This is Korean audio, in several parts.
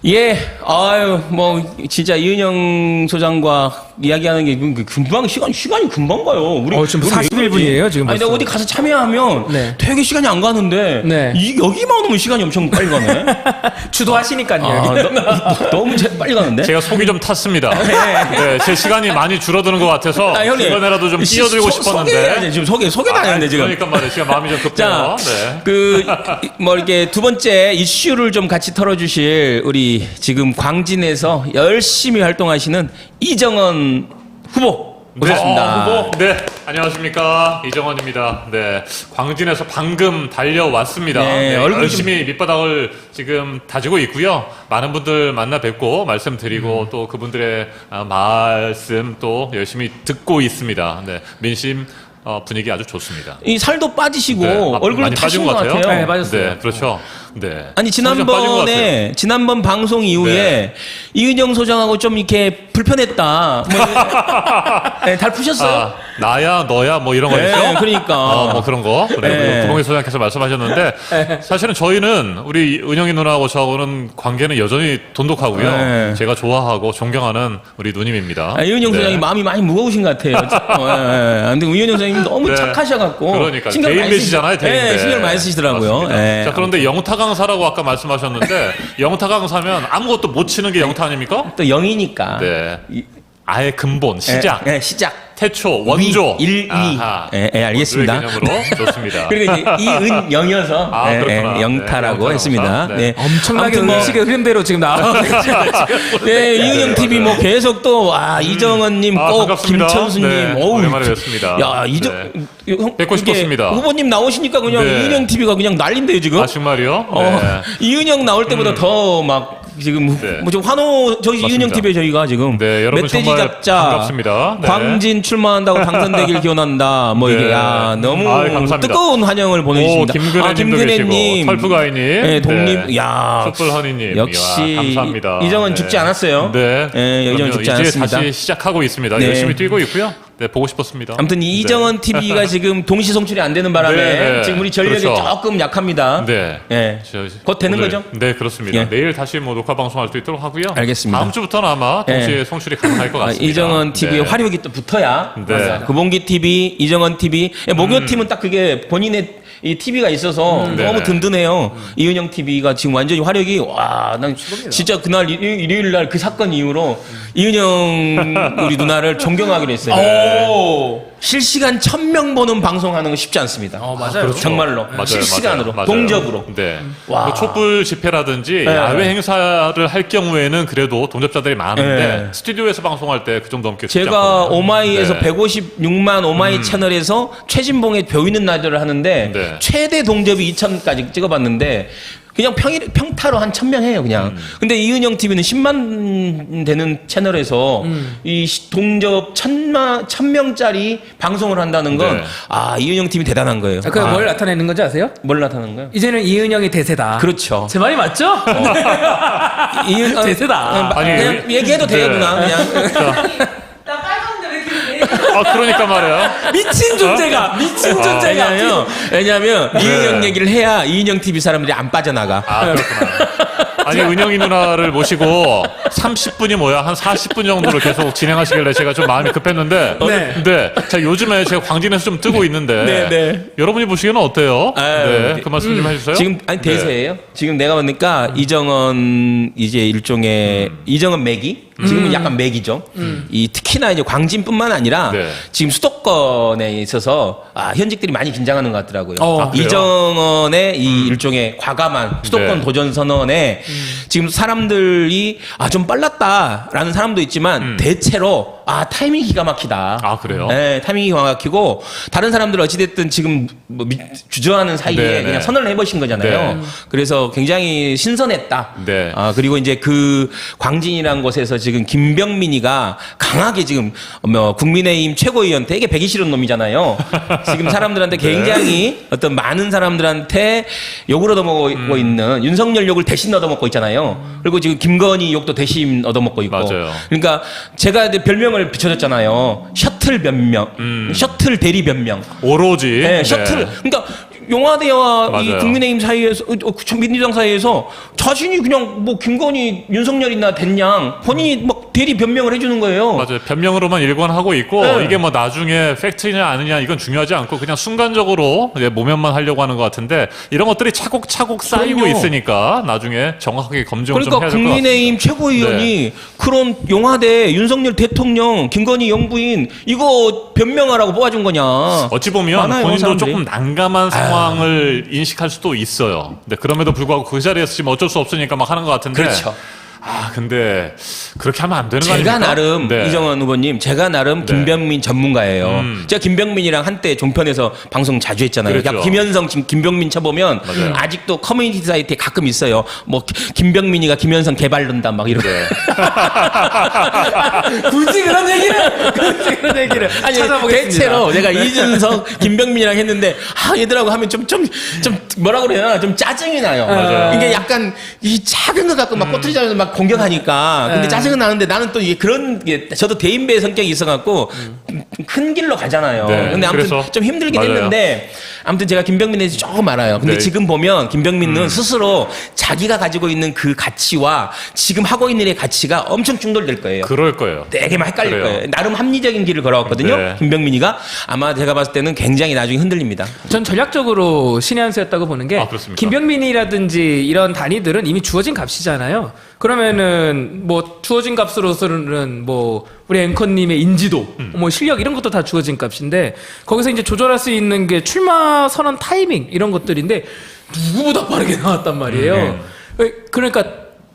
예, 아유, 뭐, 진짜 이은영 소장과 이야기하는 게 금방, 시간이 금방 가요. 우리, 지금 41분이에요, 지금. 아니, 내가 어디 가서 참여하면 네. 되게 시간이 안 가는데, 네. 여기만 오면 시간이 엄청 빨리 가네. 주도하시니까요. 너무 빨리 가는데? 제가 속이 좀 탔습니다. 네, 제 시간이 많이 줄어드는 것 같아서 형님, 이번에라도 좀 끼어들고 싶었는데. 소개해야지. 지금 소개도 안 했는데, 지금. 그러니까 말이에요. 시간 마음이 좀 급해요. 자, 네. 이렇게 두 번째 이슈를 좀 같이 털어주실 우리 지금 광진에서 열심히 활동하시는 이정원 후보. 모셨습니다. 후보. 네, 안녕하십니까. 이정원입니다. 네, 광진에서 방금 달려왔습니다. 네, 네, 얼굴이 열심히 밑바닥을 지금 다지고 있고요. 많은 분들 만나 뵙고 말씀드리고 또 그분들의 말씀 또 열심히 듣고 있습니다. 네, 민심 분위기 아주 좋습니다. 이 살도 빠지시고 네, 얼굴 많이 타신 빠진 것 같아요. 네, 빠졌어요. 네, 그렇죠. 네. 아니 살이 좀 빠진 것 같아요. 지난번 방송 이후에 네. 이은영 소장하고 좀 이렇게 불편했다. 네, 달 푸셨어요? 나야 너야 뭐 이런 거 네, 있죠? 그러니까. 뭐 그런 거. 그래. 네. 구봉희 소장께서 말씀하셨는데 사실은 저희는 우리 은영이 누나하고 저하고는 관계는 여전히 돈독하고요. 네. 제가 좋아하고 존경하는 우리 누님입니다. 이은영 네. 소장이 마음이 많이 무거우신 것 같아요. 근데 이은영 소장님 너무 네. 착하셔갖고 그러니까 신경 대인 많이 배시잖아요, 대인 네, 배. 신경 많이 쓰시더라고요. 맞습니다. 네. 자, 그런데 영타 강사라고 아까 말씀하셨는데 영타 강사면 아무것도 못 치는 게 영타 아닙니까? 또 영이니까. 네. 아예 근본, 시작. 네, 시작. 태초, 원조. 1, 2. 아하. 알겠습니다. 그 개념으로 좋습니다. 그리고 이제 이은영이어서 그렇구나. 영타라고 네, 했습니다. 영타 네. 엄청나게 아무튼 음식의 흐름대로 지금 나와요. 네, 이은영 TV 뭐 계속 또 이정원님 꼭 반갑습니다. 김천수님, 네, 오랜만에 뵙습니다. 야 뵙고 싶었습니다. 후보님 나오시니까 그냥 네. 이은영 TV가 그냥 난린데요 지금. 정말요? 네. 이은영 나올 때보다 더 막 지금 네. 뭐 좀 환호 저희 맞습니다. 이은영 TV에 저희가 지금 네, 여러분 멧돼지 정말 잡자 반갑습니다. 네. 광진 출마한다고 당선되길 기원한다. 뭐 이게 네. 너무 감사합니다. 뜨거운 환영을 보내주십니다. 김근혜님도 계시고 털프가이님, 네, 독립, 야 숯불허니님, 역시 감사합니다. 이정원 죽지 않았어요. 네, 이정원 죽지 이제 않았습니다. 다시 시작하고 있습니다. 네. 열심히 뛰고 있고요. 네, 보고 싶었습니다. 아무튼 이정원 TV가 지금 동시 송출이 안 되는 바람에 네, 지금 우리 전력이 그렇죠. 조금 약합니다. 네. 예. 곧 되는 오늘, 거죠? 네, 그렇습니다. 예. 내일 다시 뭐 녹화 방송할 수 있도록 하고요. 알겠습니다. 다음 주부터는 아마 동시에 송출이 가능할 것 같습니다. 이정원 TV의 네. 화력이 또 붙어야. 네. 구봉기 TV, 이정원 TV. 목요 팀은 딱 그게 본인의 이 TV가 있어서 네. 너무 든든해요. 이은영 TV가 지금 완전히 화력이 난 진짜 그날 일요일 날 그 사건 이후로 이은영 우리 누나를 존경하기로 했어요. 오. 실시간 1000명 보는 방송하는 거 쉽지 않습니다. 맞아요. 그렇죠. 정말로 맞아요, 실시간으로 맞아요. 동접으로. 네. 와. 뭐 촛불 집회라든지 네. 야외 행사를 할 경우에는 그래도 동접자들이 많은데 네. 스튜디오에서 방송할 때 그 정도 넘게 제가 오마이에서 네. 156만 오마이 채널에서 최진봉의 보이는 라디오를 하는데 네. 최대 동접이 2000까지 찍어봤는데 그냥 평타로 한 1000명 해요 그냥. 근데 이은영 TV는 10만 되는 채널에서 이 동접 1000명짜리 방송을 한다는 건 네. 이은영 TV 대단한 거예요. 그게 뭘 나타내는 건지 아세요? 뭘 나타나는 거예요? 이제는 이은영이 대세다. 그렇죠. 제 말이 맞죠? 대세다. 그냥 얘기해도 돼요 네. 누나 그냥. 나 빨간데 왜 이렇게 그러니까 말이에요. 미친 존재가 왜냐면 네. 이은영 얘기를 해야 이은영 TV 사람들이 안 빠져나가. 그렇구나. 아니 은영이 누나를 모시고 30분이 뭐야 한 40분 정도를 계속 진행하시길래 제가 좀 마음이 급했는데 네. 자 요즘에 제가 광진에서 좀 뜨고 있는데 네. 여러분이 보시기에는 어때요? 네, 그 말씀 좀 해주세요. 지금 대세예요. 지금 내가 보니까 이정원 이제 일종의 이정원 매기. 지금은 약간 매기죠. 이 특히나 이제 광진뿐만 아니라 네. 지금 수도권에 있어서 현직들이 많이 긴장하는 것 같더라고요. 그래요? 이정원의 이 일종의 과감한 수도권 네. 도전 선언에 지금 사람들이 좀 빨랐다라는 사람도 있지만 대체로 타이밍이 기가 막히다. 그래요? 네, 타이밍이 기가 막히고 다른 사람들 어찌됐든 지금 뭐 주저하는 사이에 네, 그냥 네. 선언을 해보신 거잖아요. 네. 그래서 굉장히 신선했다. 네. 그리고 이제 그 광진이라는 곳에서 지금 김병민이가 강하게 지금 국민의힘 최고위원 되게 배기 싫은 놈이잖아요. 지금 사람들한테 굉장히 어떤 많은 사람들한테 욕을 얻어먹고 있는 윤석열 욕을 대신 얻어먹고 있잖아요. 그리고 지금 김건희 욕도 대신 얻어먹고 있고. 맞아요. 그러니까 제가 이제 별명을 붙여줬잖아요. 셔틀 변명, 셔틀 대리 변명. 오로지 네, 셔틀. 그러니까 용화대와 이 맞아요. 국민의힘 사이에서 민주당 사이에서 자신이 그냥 뭐 김건희 윤석열이나 됐냐 본인이 막 대리 변명을 해주는 거예요. 맞아요. 변명으로만 일관하고 있고 네. 이게 뭐 나중에 팩트냐 아니냐 이건 중요하지 않고 그냥 순간적으로 이제 모면만 하려고 하는 것 같은데 이런 것들이 차곡차곡 쌓이고 그럼요. 있으니까 나중에 정확하게 검증을 좀 그러니까 해야 될 것 같습니다. 국민의힘 최고위원이 그런 용화대 윤석열 대통령 김건희 영부인 이거 변명하라고 뽑아준 거냐. 어찌 보면 많아요, 본인도 사람들이. 조금 난감한 상황을 인식할 수도 있어요. 근데 그럼에도 불구하고 그 자리에서 지금 어쩔 수 없으니까 막 하는 것 같은데. 그렇죠. 근데 그렇게 하면 안 되는 거 제가 아닙니까? 나름 네. 이정원 후보님 제가 나름 네. 김병민 전문가예요. 제가 김병민이랑 한때 종편에서 방송 자주 했잖아요. 그렇죠. 야, 김현성 지금 김병민 쳐보면 맞아요. 아직도 커뮤니티 사이트에 가끔 있어요. 뭐 김병민이가 김현성 개발른다 막 이러고. 네. 굳이 그런 얘기를 아니 찾아보겠습니다. 대체로 내가 이준석 김병민이랑 했는데 얘들하고 하면 좀 뭐라 그래야 좀 짜증이 나요. 맞아요. 이게 약간 이 작은 거 갖고 막 꼬투리자면서 막 공격하니까 근데 짜증은 나는데 나는 또 이게 그런 게 저도 대인배의 성격이 있어갖고 큰 길로 가잖아요. 네, 근데 아무튼 그래서 좀 힘들긴 맞아요. 했는데 아무튼 제가 김병민에 대해서 조금 알아요. 근데 네. 지금 보면 김병민은 스스로 자기가 가지고 있는 그 가치와 지금 하고 있는 일의 가치가 엄청 충돌될 거예요. 그럴 거예요. 되게 막 헷갈릴 그래요. 거예요. 나름 합리적인 길을 걸어왔거든요. 네. 김병민이가 아마 제가 봤을 때는 굉장히 나중에 흔들립니다. 전 전략적으로 신의 한 수였다고 보는 게 그렇습니까? 김병민이라든지 이런 단위들은 이미 주어진 값이잖아요. 그러면은 뭐 주어진 값으로서는 뭐 우리 앵커님의 인지도, 뭐 실력 이런 것도 다 주어진 값인데 거기서 이제 조절할 수 있는 게 출마 선언 타이밍 이런 것들인데 누구보다 빠르게 나왔단 말이에요. 그러니까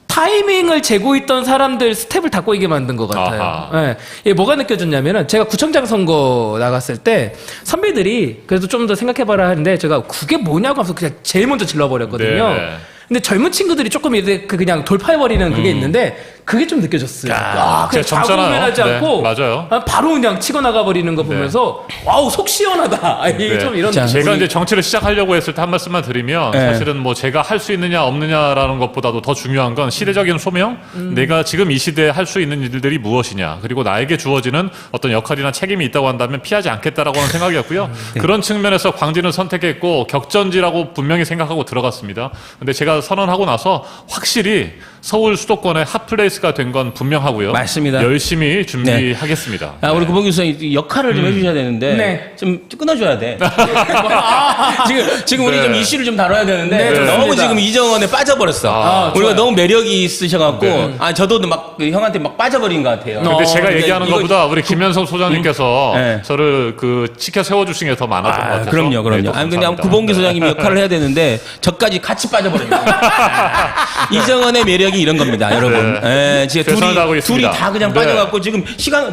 타이밍을 재고 있던 사람들 스텝을 다 꼬이게 만든 것 같아요. 아하. 예. 이게 뭐가 느껴졌냐면은 제가 구청장 선거 나갔을 때 선배들이 그래도 좀 더 생각해봐라 하는데 제가 그게 뭐냐고 하면서 그냥 제일 먼저 질러버렸거든요. 네. 근데 젊은 친구들이 조금 이제 그냥 돌파해버리는 그게 있는데 그게 좀 느껴졌어요. 야, 그냥 진짜 젊잖아요. 자고면하지 네, 않고 맞아요. 바로 그냥 치고 나가버리는 거 보면서 와우 속 시원하다. 이게 네. 좀 이런 자, 제가 우리- 이제 정치를 시작하려고 했을 때 한 말씀만 드리면 네. 사실은 뭐 제가 할 수 있느냐 없느냐라는 것보다도 더 중요한 건 시대적인 소명, 내가 지금 이 시대에 할 수 있는 일들이 무엇이냐, 그리고 나에게 주어지는 어떤 역할이나 책임이 있다고 한다면 피하지 않겠다라고 하는 생각이었고요. 그런 측면에서 광진을 선택했고 격전지라고 분명히 생각하고 들어갔습니다. 근데 제가 선언하고 나서 확실히 서울 수도권의 핫플레이스가 된 건 분명하고요. 맞습니다. 열심히 준비하겠습니다. 우리 고봉 교수님 역할을 좀 해주셔야 되는데 네. 좀 끊어줘야 돼. 지금 우리 네. 좀 이슈를 좀 다뤄야 되는데 네, 너무 좋습니다. 지금 이정원에 빠져버렸어. 아, 우리가 좋아요. 너무 매력이 있으셔갖고 네. 저도 막 형한테 막 빠져버린 것 같아요. 근데 제가 그러니까 얘기하는 이거- 것보다 우리 김현석 소장님께서 네. 저를 그 지켜 세워주신 게 더 많았던 것 같아서. 그럼요. 네, 더 아니, 근데 감사합니다. 구봉기 네. 소장님이 역할을 해야 되는데 저까지 같이 빠져버렸네요. 이정원의 매력이 이런 겁니다, 여러분. 네. 지금 최선을 다하고 있습니다. 둘이 다 그냥 네. 빠져갖고 지금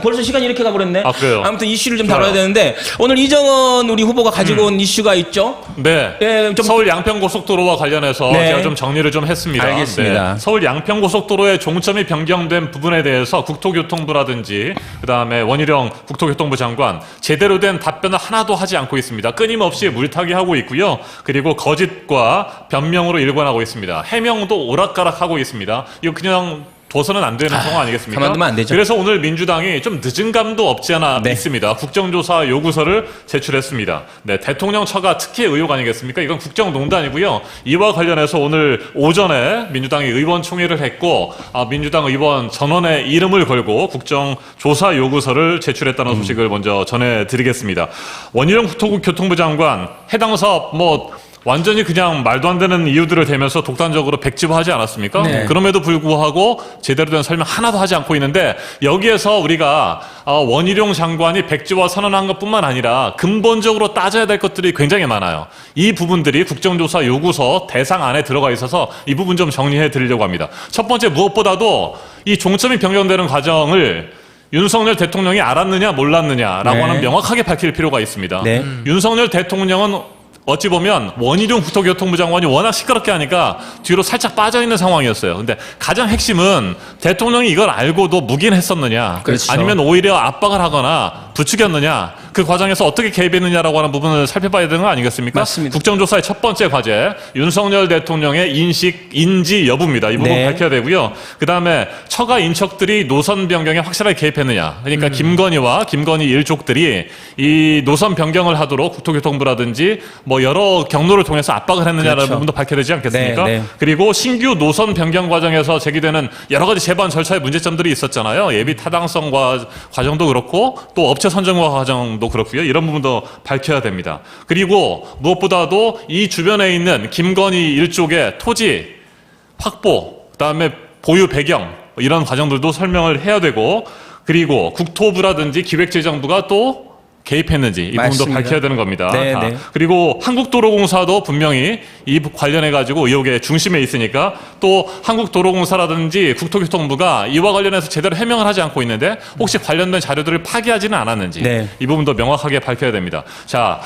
벌써 시간이 이렇게 가버렸네. 아, 그래요? 아무튼 이슈를 좀 좋아요. 다뤄야 되는데 오늘 이정원 우리 후보가 가지고 온 이슈가 있죠. 네. 예, 좀- 서울 양평고속도로와 관련해서 네. 제가 좀 정리를 좀 했습니다. 알겠습니다. 네. 서울 양평고속도로의 종점이 변경된 부분에 대해서 국토교통부라든지 그다음에 원희룡 국토교통부 장관 제대로 된 답변을 하나도 하지 않고 있습니다. 끊임없이 물타기 하고 있고요. 그리고 거짓과 변명으로 일관하고 있습니다. 해명도 오락가락하고 있습니다. 이거 그냥 둬서는 안 되는 상황 아니겠습니까? 가만두면 안 되죠. 그래서 오늘 민주당이 좀 늦은 감도 없지 않아 네. 있습니다. 국정조사 요구서를 제출했습니다. 네, 대통령 처가 특혜 의혹 아니겠습니까? 이건 국정농단이고요. 이와 관련해서 오늘 오전에 민주당이 의원총회를 했고 민주당 의원 전원의 이름을 걸고 국정조사 요구서를 제출했다는 소식을 먼저 전해드리겠습니다. 원희룡 국토교통부 장관 해당 사업 완전히 그냥 말도 안 되는 이유들을 대면서 독단적으로 백지화하지 않았습니까? 네. 그럼에도 불구하고 제대로 된 설명 하나도 하지 않고 있는데 여기에서 우리가 원희룡 장관이 백지화 선언한 것뿐만 아니라 근본적으로 따져야 될 것들이 굉장히 많아요. 이 부분들이 국정조사 요구서 대상 안에 들어가 있어서 이 부분 좀 정리해 드리려고 합니다. 첫 번째 무엇보다도 이 종점이 변경되는 과정을 윤석열 대통령이 알았느냐 몰랐느냐라고 네. 하는 명확하게 밝힐 필요가 있습니다. 네. 윤석열 대통령은 어찌 보면 원희룡 국토교통부 장관이 워낙 시끄럽게 하니까 뒤로 살짝 빠져있는 상황이었어요. 근데 가장 핵심은 대통령이 이걸 알고도 묵인했었느냐 그렇죠. 아니면 오히려 압박을 하거나 부추겼느냐, 그 과정에서 어떻게 개입했느냐라고 하는 부분을 살펴봐야 되는 거 아니겠습니까? 맞습니다. 국정조사의 첫 번째 과제, 윤석열 대통령의 인지 여부입니다. 이 부분 네. 밝혀야 되고요. 그 다음에 처가 인척들이 노선 변경에 확실하게 개입했느냐. 그러니까 김건희 일족들이 이 노선 변경을 하도록 국토교통부라든지 뭐 여러 경로를 통해서 압박을 했느냐라는 그렇죠. 부분도 밝혀야 되지 않겠습니까? 네, 네. 그리고 신규 노선 변경 과정에서 제기되는 여러 가지 제반 절차의 문제점들이 있었잖아요. 예비 타당성 과정도 그렇고 또 업체 선정과 과정도 그렇고요. 이런 부분도 밝혀야 됩니다. 그리고 무엇보다도 이 주변에 있는 김건희 일족의 토지 확보, 그다음에 보유 배경 이런 과정들도 설명을 해야 되고, 그리고 국토부라든지 기획재정부가 또 개입했는지 이 부분도 맞습니다. 밝혀야 되는 겁니다. 네, 네. 그리고 한국도로공사도 분명히 이 관련해 가지고 의혹의 중심에 있으니까 또 한국도로공사라든지 국토교통부가 이와 관련해서 제대로 해명을 하지 않고 있는데 혹시 관련된 자료들을 파기하지는 않았는지 네. 이 부분도 명확하게 밝혀야 됩니다. 자,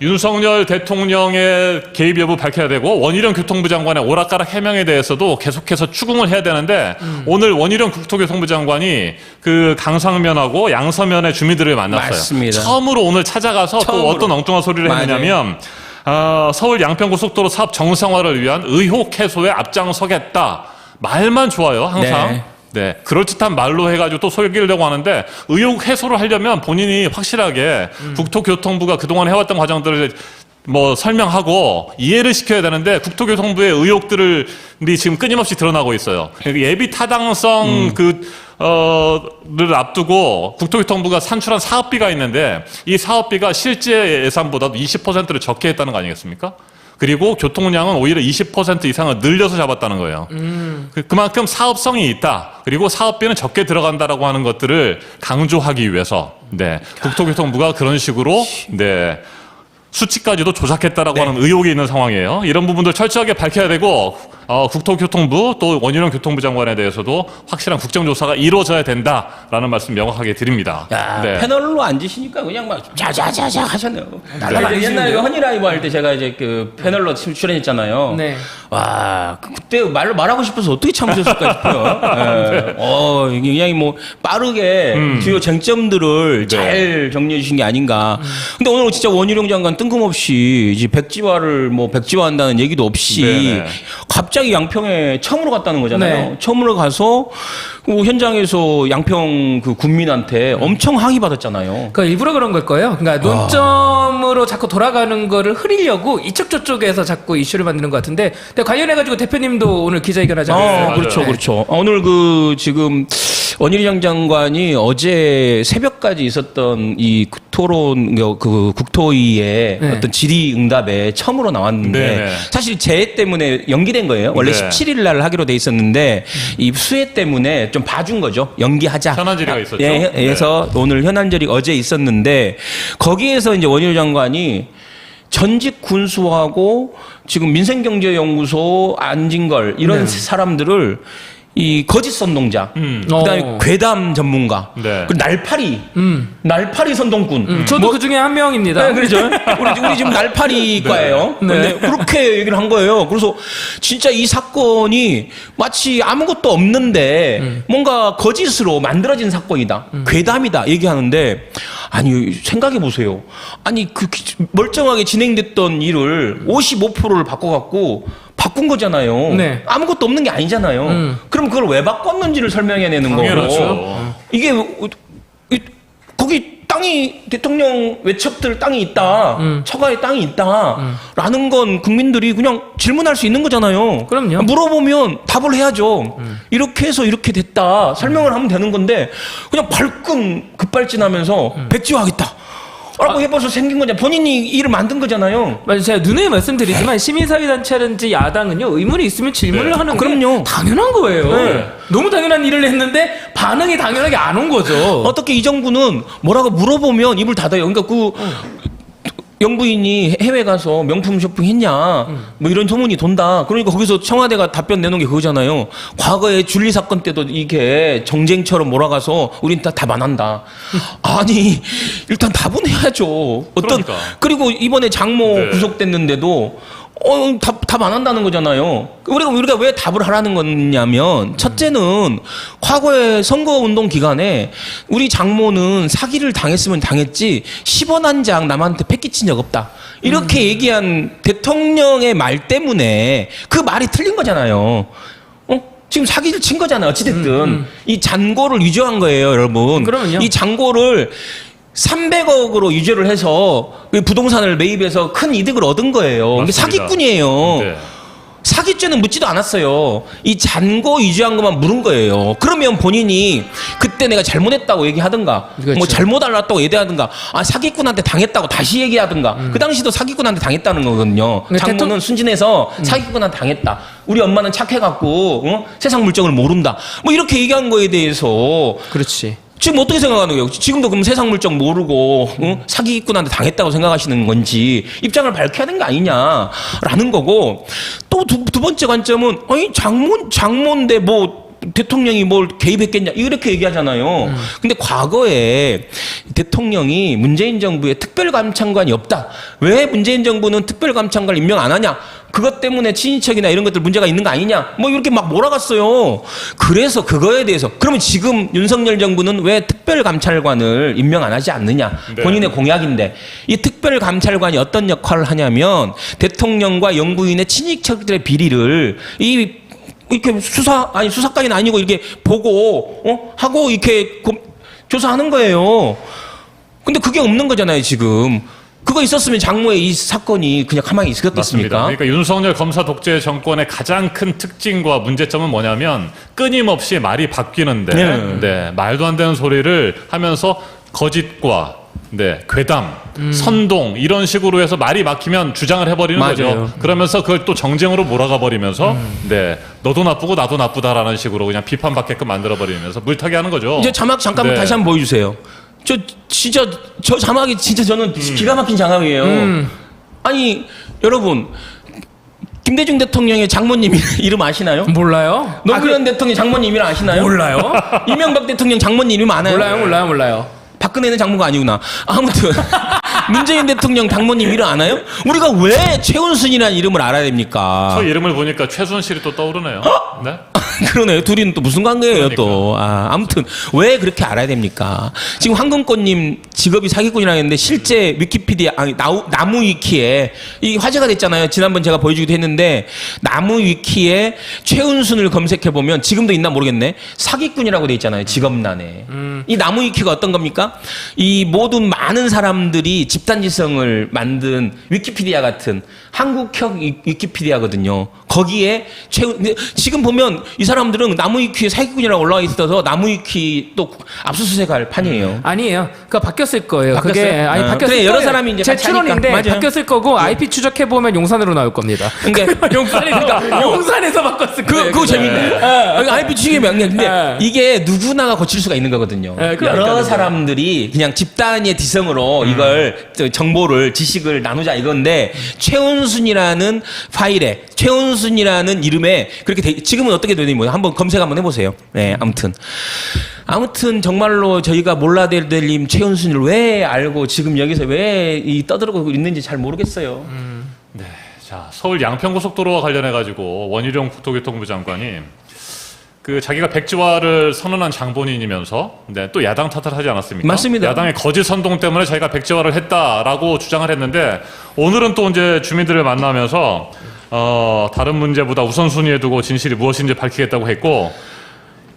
윤석열 대통령의 개입 여부 밝혀야 되고 원희룡 교통부 장관의 오락가락 해명에 대해서도 계속해서 추궁을 해야 되는데 오늘 원희룡 국토교통부 장관이 그 강상면하고 양서면의 주민들을 만났어요. 맞습니다. 처음으로 오늘 찾아가서 처음으로. 또 어떤 엉뚱한 소리를 맞아요. 했느냐면 서울 양평고속도로 사업 정상화를 위한 의혹 해소에 앞장서겠다. 말만 좋아요, 항상. 네. 네, 그럴듯한 말로 해가지고 또 속이려고 하는데 의혹 해소를 하려면 본인이 확실하게 국토교통부가 그동안 해왔던 과정들을 뭐 설명하고 이해를 시켜야 되는데 국토교통부의 의혹들이 지금 끊임없이 드러나고 있어요. 예비 타당성 를 앞두고 국토교통부가 산출한 사업비가 있는데 이 사업비가 실제 예산보다도 20%를 적게 했다는 거 아니겠습니까? 그리고 교통량은 오히려 20% 이상을 늘려서 잡았다는 거예요. 그만큼 사업성이 있다. 그리고 사업비는 적게 들어간다라고 하는 것들을 강조하기 위해서 네, 국토교통부가 그런 식으로 네, 수치까지도 조작했다라고 네. 하는 의혹이 있는 상황이에요. 이런 부분들 철저하게 밝혀야 되고 국토교통부 또 원희룡 교통부 장관에 대해서도 확실한 국정조사가 이루어져야 된다라는 말씀 명확하게 드립니다. 야, 네. 패널로 앉으시니까 그냥 막 자자자자 하셨네요. 날라다니시는데요? 옛날에 그 허니라이브 할 때 제가 이제 그 패널로 출연했잖아요. 네. 와, 그때 말하고 싶어서 어떻게 참으셨을까 싶어요. 예. 이게 그냥 뭐 빠르게 주요 쟁점들을 잘 정리해 주신 게 아닌가. 근데 오늘 진짜 원희룡 장관 뜬금없이 이제 백지화한다는 얘기도 없이 네네. 갑자기 양평에 처음으로 갔다는 거잖아요. 네. 처음으로 가서 현장에서 양평 그 군민한테 엄청 항의받았잖아요. 그 일부러 그런 걸 거예요. 그러니까 논점으로 자꾸 돌아가는 거를 흐리려고 이쪽 저쪽에서 자꾸 이슈를 만드는 것 같은데, 근데 관련해가지고 대표님도 오늘 기자회견하지 않았어요? 그렇죠, 맞아요. 그렇죠. 오늘 지금 원희룡 장관이 어제 새벽까지 있었던 이 토론, 국토위의 네. 어떤 질의응답에 처음으로 나왔는데 네네. 사실 재해 때문에 연기된 거예요. 원래 네. 17일 날 하기로 돼 있었는데 이 수해 때문에 좀 봐준 거죠. 연기하자. 현안 질의가 있었죠. 예, 그래서 오늘 현안 질의가 어제 있었는데 거기에서 이제 원희룡 장관이 전직 군수하고 지금 민생경제연구소 안진걸 이런 사람들을 이 거짓 선동자, 그다음에 괴담 전문가, 네. 그리고 날파리 선동꾼. 저도 그 중에 한 명입니다. 네, 그렇죠. 우리 지금 날파리과예요. 네. 근데 그렇게 얘기를 한 거예요. 그래서 진짜 이 사건이 마치 아무것도 없는데 뭔가 거짓으로 만들어진 사건이다. 괴담이다. 얘기하는데 아니 생각해 보세요. 아니 그 멀쩡하게 진행됐던 일을 55%를 바꾼 거잖아요. 네. 아무것도 없는 게 아니잖아요. 그럼 그걸 왜 바꿨는지를 설명해내는 거고. 당연하죠. 이게 거기 땅이 대통령 외척들 땅이 있다, 처가에 땅이 있다라는 건 국민들이 그냥 질문할 수 있는 거잖아요. 그럼요. 물어보면 답을 해야죠. 이렇게 해서 이렇게 됐다 설명을 하면 되는 건데 그냥 발끈 급발진하면서 백지화하겠다. 라고 해봐서 생긴 거잖아요. 본인이 일을 만든 거잖아요. 맞아요. 제가 누누이 말씀드리지만 시민사회단체라든지 야당은요, 의문이 있으면 질문을 네. 하는 게 그럼요. 당연한 거예요. 네. 너무 당연한 일을 했는데 반응이 당연하게 안 온 거죠. 어떻게 이 정부는 뭐라고 물어보면 입을 닫아요. 그러니까 영부인이 해외 가서 명품 쇼핑했냐 뭐 이런 소문이 돈다. 그러니까 거기서 청와대가 답변 내놓은 게 그거잖아요. 과거에 줄리 사건 때도 이게 정쟁처럼 몰아가서 우린 다 답 안 한다. 아니 일단 답은 해야죠. 그러니까. 그리고 이번에 장모 네. 구속됐는데도 답 답 안 한다는 거잖아요. 우리가 왜 답을 하라는 거냐면 첫째는 과거에 선거운동 기간에 우리 장모는 사기를 당했으면 당했지 10원 한 장 남한테 패기친 적 없다. 이렇게 얘기한 대통령의 말 때문에 그 말이 틀린 거잖아요. 지금 사기를 친 거잖아요. 어찌됐든 이 잔고를 위조한 거예요, 여러분. 그러면요. 이 잔고를 300억으로 유죄를 해서 부동산을 매입해서 큰 이득을 얻은 거예요. 이게 맞습니다. 사기꾼이에요. 네. 사기죄는 묻지도 않았어요. 이 잔고 위조한 것만 물은 거예요. 그러면 본인이 그때 내가 잘못했다고 얘기하든가, 그렇죠. 뭐 잘못 알았다고 얘기하든가, 사기꾼한테 당했다고 다시 얘기하든가. 그 당시도 사기꾼한테 당했다는 거거든요. 근데 장모는 순진해서 사기꾼한테 당했다. 우리 엄마는 착해갖고 세상 물정을 모른다. 뭐 이렇게 얘기한 거에 대해서 그렇지. 지금 어떻게 생각하는 거예요? 지금도 그럼 세상 물정 모르고 사기꾼한테 당했다고 생각하시는 건지 입장을 밝혀야 되는 거 아니냐라는 거고, 또 두 번째 관점은 아니 장모인데 뭐 대통령이 뭘 개입했겠냐 이렇게 얘기하잖아요. 근데 과거에 대통령이 문재인 정부에 특별감찰관이 없다. 왜 문재인 정부는 특별감찰관 임명 안 하냐? 그것 때문에 친인척이나 이런 것들 문제가 있는 거 아니냐? 뭐 이렇게 막 몰아갔어요. 그래서 그거에 대해서 그러면 지금 윤석열 정부는 왜 특별감찰관을 임명 안 하지 않느냐? 네. 본인의 공약인데 이 특별감찰관이 어떤 역할을 하냐면 대통령과 영부인의 친인척들의 비리를 이렇게 수사까지는 아니고 이렇게 보고 하고 이렇게 조사하는 거예요. 근데 그게 없는 거잖아요, 지금. 그거 있었으면 장모의 이 사건이 그냥 가만히 맞습니다. 있었겠습니까? 그러니까 윤석열 검사 독재 정권의 가장 큰 특징과 문제점은 뭐냐면 끊임없이 말이 바뀌는데 네, 말도 안 되는 소리를 하면서 거짓과 괴담, 선동 이런 식으로 해서 말이 막히면 주장을 해버리는 맞아요. 거죠. 그러면서 그걸 또 정쟁으로 몰아가 버리면서 너도 나쁘고 나도 나쁘다라는 식으로 그냥 비판받게끔 만들어버리면서 물타기 하는 거죠. 이제 자막 잠깐만 네. 다시 한번 보여주세요. 저 자막이 진짜 저는 기가 막힌 자막이에요. 아니 여러분, 김대중 대통령의 장모님 이름 아시나요? 몰라요? 노무현 대통령 장모님 이름 아시나요? 몰라요? 이명박 대통령 장모님 이름 아나요? 몰라요. 박근혜는 장모가 아니구나. 아무튼 문재인 대통령 장모님 이름 아나요? 우리가 왜 최은순이라는 이름을 알아야 됩니까? 저 이름을 보니까 최순실이 또 떠오르네요. 네? 그러네요. 둘이는 또 무슨 관계예요, 그러니까. 또. 아무튼 왜 그렇게 알아야 됩니까? 지금 황금꽃님 직업이 사기꾼이라고 했는데 실제 위키피디아, 나무 위키에 이 화제가 됐잖아요. 지난번 제가 보여주기도 했는데 나무 위키에 최은순을 검색해 보면 지금도 있나 모르겠네. 사기꾼이라고 돼 있잖아요. 직업란에. 이 나무 위키가 어떤 겁니까? 이 모든 많은 사람들이 집단지성을 만든 위키피디아 같은 한국형 위키피디아거든요. 거기에 지금 보면 이 사람들은 나무위키에 사기꾼이라고 올라와 있어서 나무위키 또 압수수색할 판이에요. 아니에요. 그거 바뀌었을 거예요. 바뀌었어요? 그게 바뀌었을 그래, 거예요. 여러 사람이 이제 제 같이 하니까. 추론인데 맞아요. 바뀌었을 거고 IP 추적해 보면 용산으로 나올 겁니다. 그러니까 용산에서 바꿨을 거예요. 그거 재밌네. IP 추적이 명령인데 이게 누구나가 고칠 수가 있는 거거든요. 그러니까요. 여러 사람들이 그냥 집단의 지성으로 이걸 정보를 지식을 나누자 이건데 최은순이라는 파일에 최은순이라는 이름에 그렇게 지금은 어떻게 되는지 뭐예요? 한번 검색 한번 해보세요. 네, 아무튼 정말로 저희가 몰라델님 최은순이를 왜 알고 지금 여기서 왜 떠들고 있는지 잘 모르겠어요. 자, 서울 양평고속도로와 관련해 가지고 원희룡 국토교통부 장관이 그 자기가 백지화를 선언한 장본인이면서 또 야당 탓을 하지 않았습니까? 맞습니다. 야당의 거짓 선동 때문에 자기가 백지화를 했다라고 주장을 했는데 오늘은 또 이제 주민들을 만나면서 다른 문제보다 우선순위에 두고 진실이 무엇인지 밝히겠다고 했고,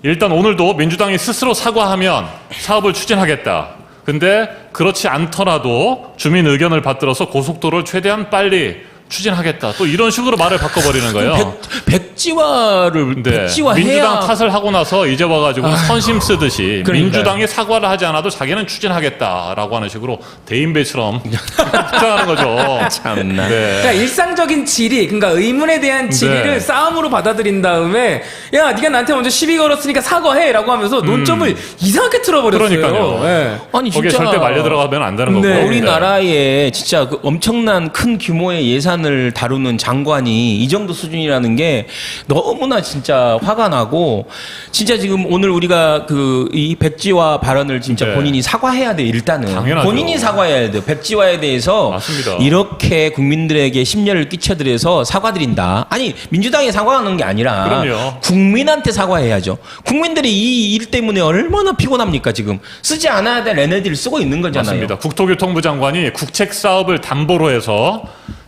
일단 오늘도 민주당이 스스로 사과하면 사업을 추진하겠다. 근데 그렇지 않더라도 주민 의견을 받들어서 고속도로를 최대한 빨리 추진하겠다. 또 이런 식으로 말을 바꿔버리는 거예요. 백지화를 백지화해야 민주당 탓을 하고 나서 이제 와가지고 선심 쓰듯이 그러니까요. 민주당이 사과를 하지 않아도 자기는 추진하겠다라고 하는 식으로 대인배처럼 주장하는 거죠. 참나. 그러니까 일상적인 질의, 그러니까 의문에 대한 질의를 싸움으로 받아들인 다음에 야, 네가 나한테 먼저 시비 걸었으니까 사과해라고 하면서 논점을 이상하게 틀어버렸어요. 그러니까요. 예. 아니 거기에 진짜 절대 말려 들어가면 안 되는 네. 거고. 우리나라에 진짜 그 엄청난 큰 규모의 예산 예산을 다루는 장관이 이 정도 수준이라는 게 너무나 진짜 화가 나고 진짜 지금 오늘 우리가 이 백지화 발언을 진짜 네. 본인이 사과해야 돼 일단은 당연하죠. 본인이 사과해야 돼요. 백지화에 대해서 맞습니다. 이렇게 국민들에게 심려를 끼쳐드려서 사과드린다. 아니 민주당에 사과하는 게 아니라 그럼요. 국민한테 사과해야죠. 국민들이 이 일 때문에 얼마나 피곤합니까 지금 쓰지 않아야 될 에너지를 쓰고 있는 거잖아요. 맞습니다. 국토교통부 장관이 국책 사업을 담보로 해서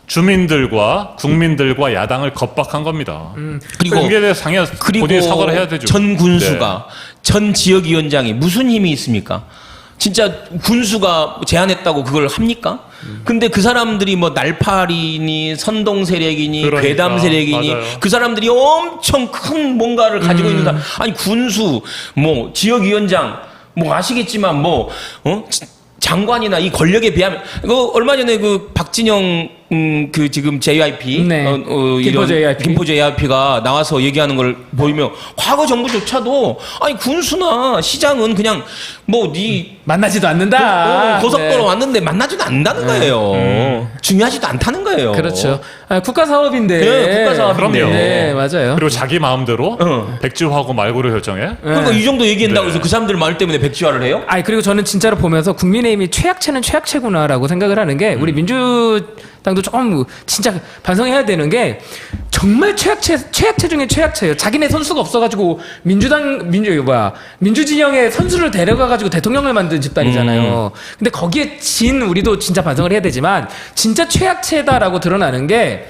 주민들과 국민들과 야당을 겁박한 겁니다. 그리고 거기에 대해서 당연히 본인이 사과를 해야 되죠. 전 군수가 네. 전 지역위원장이 무슨 힘이 있습니까? 진짜 군수가 제안했다고 그걸 합니까? 근데 그 사람들이 뭐 날파리니 선동 세력이니 그러니까, 괴담 세력이니 맞아요. 그 사람들이 엄청 큰 뭔가를 가지고 있는 사람 아니 군수 뭐 지역위원장 뭐 아시겠지만 장관이나 이 권력에 비하면 얼마 전에 그 박진영 그 지금 JYP 네. 김포 JYP. 김포 JYP가 나와서 얘기하는 걸 보이면 과거 정부조차도 아니 군수나 시장은 그냥 만나지도 않는다. 고속도로 네. 왔는데 만나지도 않는다는 거예요. 중요하지도 않다는 거예요. 그렇죠. 국가 사업인데. 네, 국가 사업인데. 그럼요. 네, 맞아요. 그리고 자기 마음대로 어. 백지화하고 말고를 결정해. 그러니까 이 정도 얘기한다고 네. 해서 그 사람들 말 때문에 백지화를 해요? 아니 그리고 저는 진짜로 보면서 국민의힘이 최악체는 최악체구나라고 생각을 하는 게 우리 민주당도 조금 진짜 반성해야 되는 게 정말 최악체 중에 최악체예요. 자기네 선수가 없어가지고 민주진영의 선수를 데려가가지고 대통령을 만든 집단이잖아요. 근데 거기에 진 우리도 진짜 반성을 해야 되지만 진짜 최악체다라고 드러나는 게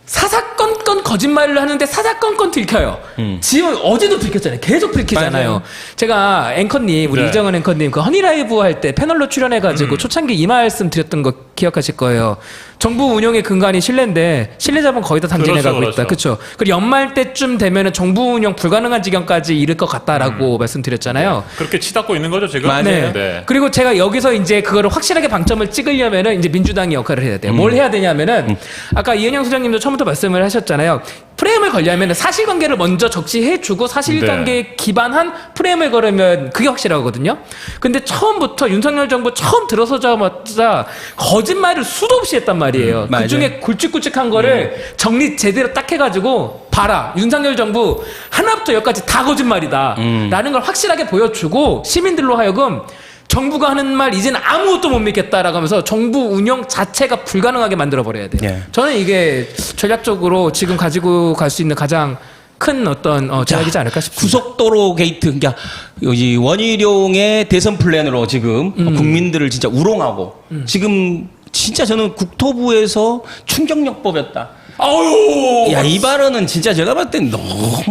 사사건건 거짓말을 하는데 사사건건 들켜요. 지금 어제도 들켰잖아요. 계속 들키잖아요. 맞아요. 제가 앵커님, 우리 네. 이정은 앵커님 그 허니라이브 할 때 패널로 출연해가지고 초창기 이 말씀 드렸던 거 기억하실 거예요. 정부 운영의 근간이 신뢰인데 신뢰 자본 거의 다 당진해가고 그렇죠, 있다. 그렇죠. 그리고 연말 때쯤 되면은 정부 운영 불가능한 지경까지 이를 것 같다라고 말씀드렸잖아요. 그렇게 치닫고 있는 거죠 지금. 맞아요. 네. 네. 그리고 제가 여기서 이제 그거를 확실하게 방점을 찍으려면은 이제 민주당이 역할을 해야 돼요. 뭘 해야 되냐면은 아까 이은영 소장님도 처음부터 말씀을 하셨잖아요. 프레임을 걸려면 사실관계를 먼저 적시해주고 사실관계에 기반한 프레임을 걸으면 그게 확실하거든요. 근데 처음부터 윤석열 정부 처음 들어서자마자 거짓말을 수도 없이 했단 말이에요. 그 맞아요. 중에 굵직굵직한 거를 정리 제대로 딱 해가지고 봐라. 윤석열 정부 하나부터 열까지 다 거짓말이다. 라는 걸 확실하게 보여주고 시민들로 하여금 정부가 하는 말 이제는 아무것도 못 믿겠다라고 하면서 정부 운영 자체가 불가능하게 만들어버려야 돼요. 예. 저는 이게 전략적으로 지금 가지고 갈 수 있는 가장 큰 어떤 전략이지 않을까 싶습니다. 고속도로 게이트, 그러니까 이 원희룡의 대선 플랜으로 지금 국민들을 진짜 우롱하고 지금 진짜 저는 국토부에서 충격요법이었다. 아유, 야, 이 발언은 진짜 제가 봤을 땐 너무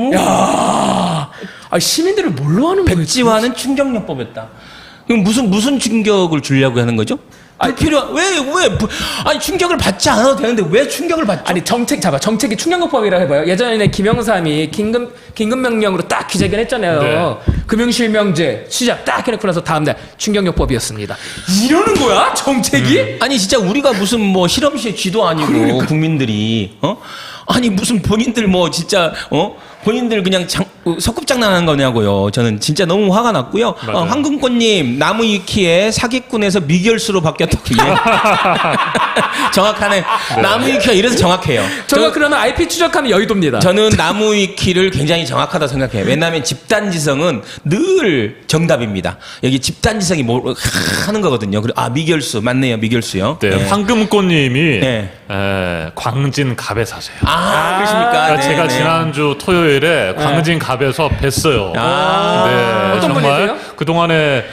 시민들을 뭘로 하는 거예요? 백지화는 충격요법이었다. 그럼 무슨 충격을 주려고 하는 거죠? 아니 충격을 받지 않아도 되는데 왜 충격을 받죠? 아니 정책이 충격요법이라고 해봐요. 예전에 김영삼이 긴급 명령으로 딱 기자회견했잖아요. 금융실명제 시작 딱 해놓고 나서 다음날 충격요법이었습니다. 이러는 거야 정책이? 아니 진짜 우리가 무슨 뭐 실험실 쥐도 아니고 국민들이 아니 무슨 본인들 뭐 진짜 본인들 그냥 석급장난하는 거냐고요. 저는 진짜 너무 화가 났고요. 맞아요. 황금꽃님 나무 위키에 사기꾼에서 미결수로 바뀌었다고. 예. 정확하네. 나무 위키가 이래서 정확해요. 저가 그러면 IP 추적하면 여의도입니다. 저는 나무 위키를 굉장히 정확하다 생각해요. 왜냐하면 집단지성은 늘 정답입니다. 여기 집단지성이 뭐 하는 거거든요. 미결수 맞네요. 미결수요. 네, 황금꽃님이 네. 광진 갑에 사세요. 그러십니까? 네, 제가 네. 지난주 토요일에 광진 갑에서 뵀어요. 네, 어떤 정말 분이세요? 그동안에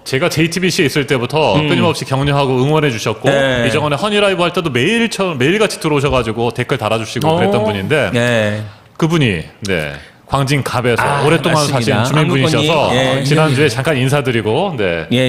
제가 JTBC에 있을 때부터 끊임없이 격려하고 응원해 주셨고 네. 이정원의 허니라이브 할 때도 매일같이 들어오셔가지고 댓글 달아주시고 그랬던 분인데 네. 그분이 광진 갑에서 오랫동안 맞습니다. 사신 주민분이셔서 한국분이, 예. 지난주에 잠깐 인사드리고 예.